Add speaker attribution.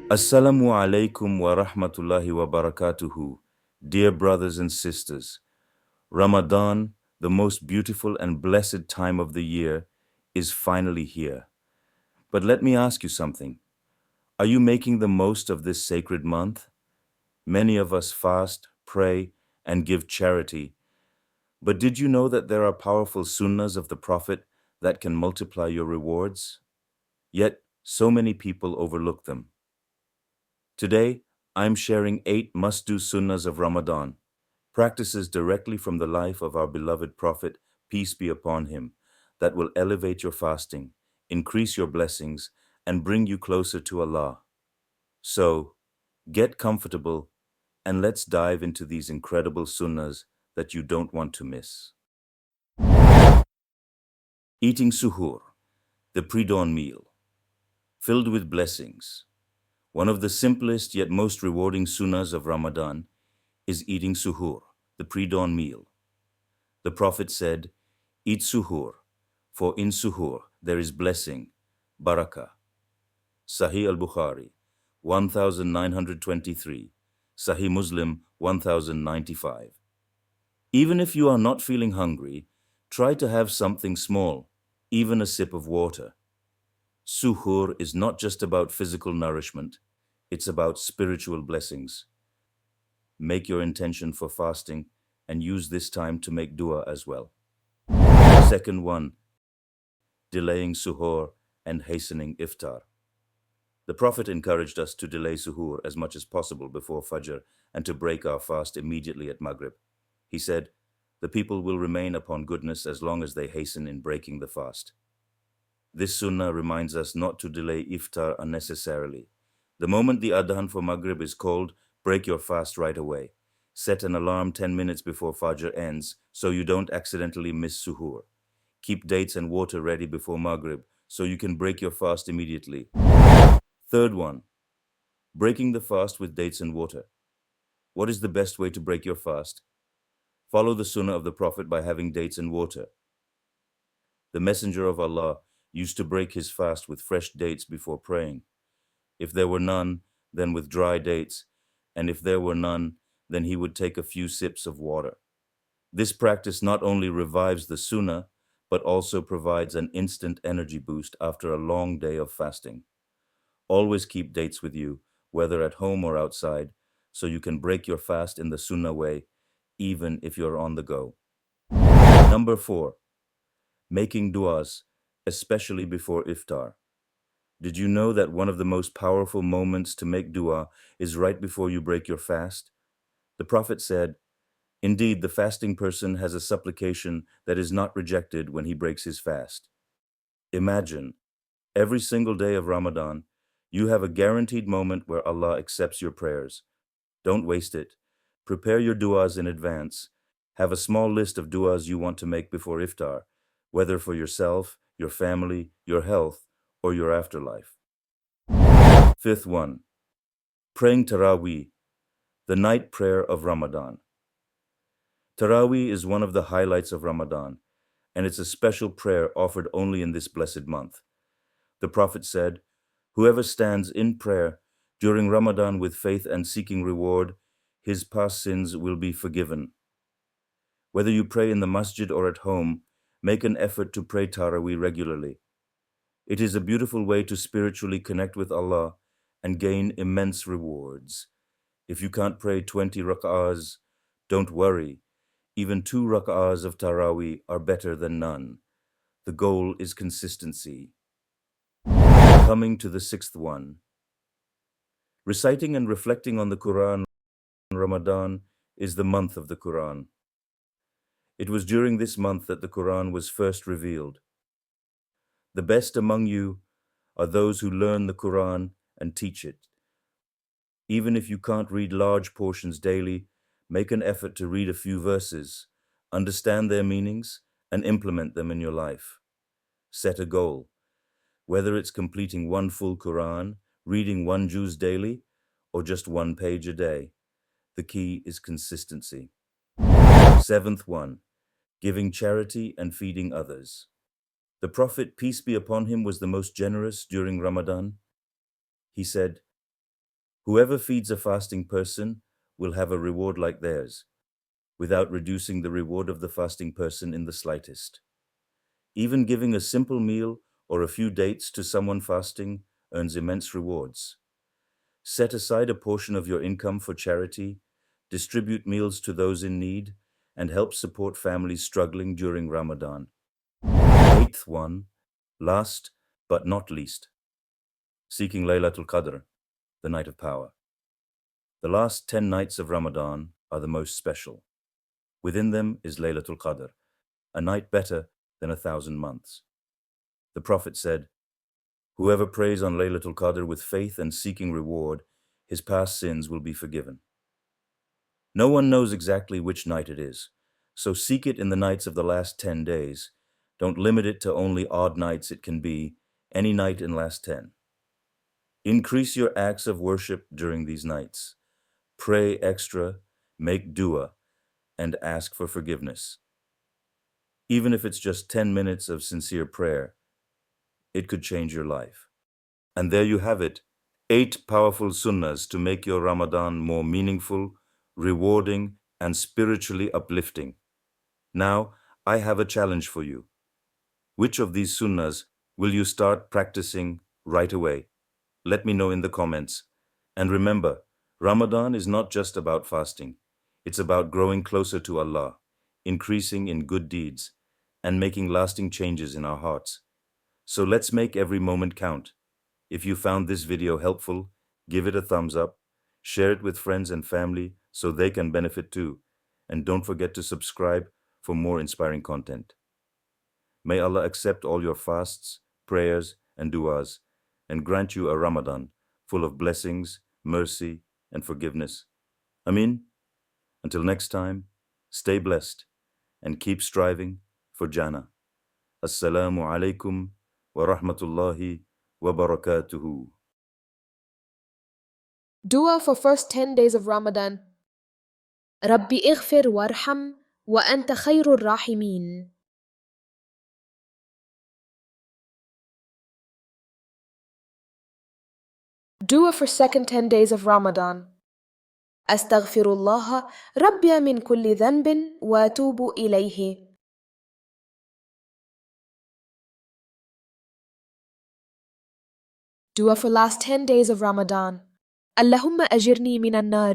Speaker 1: Assalamu alaikum wa rahmatullahi wa barakatuhu. Dear brothers and sisters, Ramadan, the most beautiful and blessed time of the year, is finally here. But let me ask you something. Are you making the most of this sacred month? Many of us fast, pray, and give charity. But did you know that there are powerful sunnahs of the Prophet that can multiply your rewards? Yet, so many people overlook them. Today, I'm sharing 8 must-do sunnahs of Ramadan, practices directly from the life of our beloved Prophet, peace be upon him, that will elevate your fasting, increase your blessings, and bring you closer to Allah. So, get comfortable and let's dive into these incredible sunnahs that you don't want to miss. Eating suhoor, the pre-dawn meal, filled with blessings. One of the simplest yet most rewarding sunnahs of Ramadan is eating suhoor, the pre-dawn meal. The Prophet said, "Eat suhoor, for in suhoor there is blessing, barakah." Sahih al-Bukhari, 1923, Sahih Muslim, 1095. Even if you are not feeling hungry, try to have something small, even a sip of water. Suhoor is not just about physical nourishment, it's about spiritual blessings. Make your intention for fasting and use this time to make dua as well. Second one, delaying suhoor and hastening iftar. The Prophet encouraged us to delay suhoor as much as possible before Fajr and to break our fast immediately at Maghrib. He said, "The people will remain upon goodness as long as they hasten in breaking the fast." This sunnah reminds us not to delay iftar unnecessarily. The moment the adhan for Maghrib is called, break your fast right away. Set an alarm 10 minutes before Fajr ends so you don't accidentally miss suhoor. Keep dates and water ready before Maghrib so you can break your fast immediately. Third one, breaking the fast with dates and water. What is the best way to break your fast? Follow the sunnah of the Prophet by having dates and water. The Messenger of Allah used to break his fast with fresh dates before praying. If there were none, then with dry dates, and if there were none, then he would take a few sips of water. This practice not only revives the sunnah, but also provides an instant energy boost after a long day of fasting. Always keep dates with you, whether at home or outside, so you can break your fast in the sunnah way, even if you're on the go. Number 4, making du'as, especially before iftar. Did you know that one of the most powerful moments to make dua is right before you break your fast? The Prophet said, "Indeed, the fasting person has a supplication that is not rejected when he breaks his fast." Imagine, every single day of Ramadan, you have a guaranteed moment where Allah accepts your prayers. Don't waste it. Prepare your du'as in advance. Have a small list of du'as you want to make before iftar, whether for yourself, your family, your health, or your afterlife. Fifth one, praying Taraweeh, the night prayer of Ramadan. Taraweeh is one of the highlights of Ramadan, and it's a special prayer offered only in this blessed month. The Prophet said, "Whoever stands in prayer during Ramadan with faith and seeking reward, his past sins will be forgiven." Whether you pray in the masjid or at home, make an effort to pray Taraweeh regularly. It is a beautiful way to spiritually connect with Allah and gain immense rewards. If you can't pray 20 rak'ahs, don't worry. Even 2 rak'ahs of Taraweeh are better than none. The goal is consistency. Coming to the 6th one. Reciting and reflecting on the Quran in Ramadan is the month of the Quran. It was during this month that the Quran was first revealed. The best among you are those who learn the Quran and teach it. Even if you can't read large portions daily, make an effort to read a few verses, understand their meanings, and implement them in your life. Set a goal, whether it's completing 1 full Quran, reading 1 juz daily, or just 1 page a day. The key is consistency. 7th one, giving charity and feeding others. The Prophet, peace be upon him, was the most generous during Ramadan. He said, Whoever feeds a fasting person will have a reward like theirs, without reducing the reward of the fasting person in the slightest. Even giving a simple meal or a few dates to someone fasting earns immense rewards. Set aside a portion of your income for charity, distribute meals to those in need, and help support families struggling during Ramadan. Eighth one, last but not least, seeking Laylatul Qadr, the night of power. The last 10 nights of Ramadan are the most special. Within them is Laylatul Qadr, a night better than 1,000 months. The Prophet said, "Whoever prays on Laylatul Qadr with faith and seeking reward, his past sins will be forgiven." No one knows exactly which night it is, so seek it in the nights of the last 10 days. Don't limit it to only odd nights. It can be any night in last 10. Increase your acts of worship during these nights. Pray extra, make dua, and ask for forgiveness. Even if it's just 10 minutes of sincere prayer, it could change your life. And there you have it, 8 powerful sunnahs to make your Ramadan more meaningful, rewarding, and spiritually uplifting. Now, I have a challenge for you. Which of these sunnahs will you start practicing right away? Let me know in the comments. And remember, Ramadan is not just about fasting. It's about growing closer to Allah, increasing in good deeds, and making lasting changes in our hearts. So let's make every moment count. If you found this video helpful, give it a thumbs up, share it with friends and family so they can benefit too, and don't forget to subscribe for more inspiring content. May Allah accept all your fasts, prayers, and du'as, and grant you a Ramadan full of blessings, mercy, and forgiveness. Amin. Until next time, stay blessed and keep striving for Jannah. Assalamu alaikum wa rahmatullahi wa barakatuhu.
Speaker 2: Dua for first 10 days of Ramadan. Rabbi ighfir warham wa anta khayrul rahimin. Dua for second 10 days of Ramadan. Astaghfirullah Rabbi min kulli dhanbin wa atubu ilayhi. Dua for last 10 days of Ramadan. Allahumma ajirni minan nar.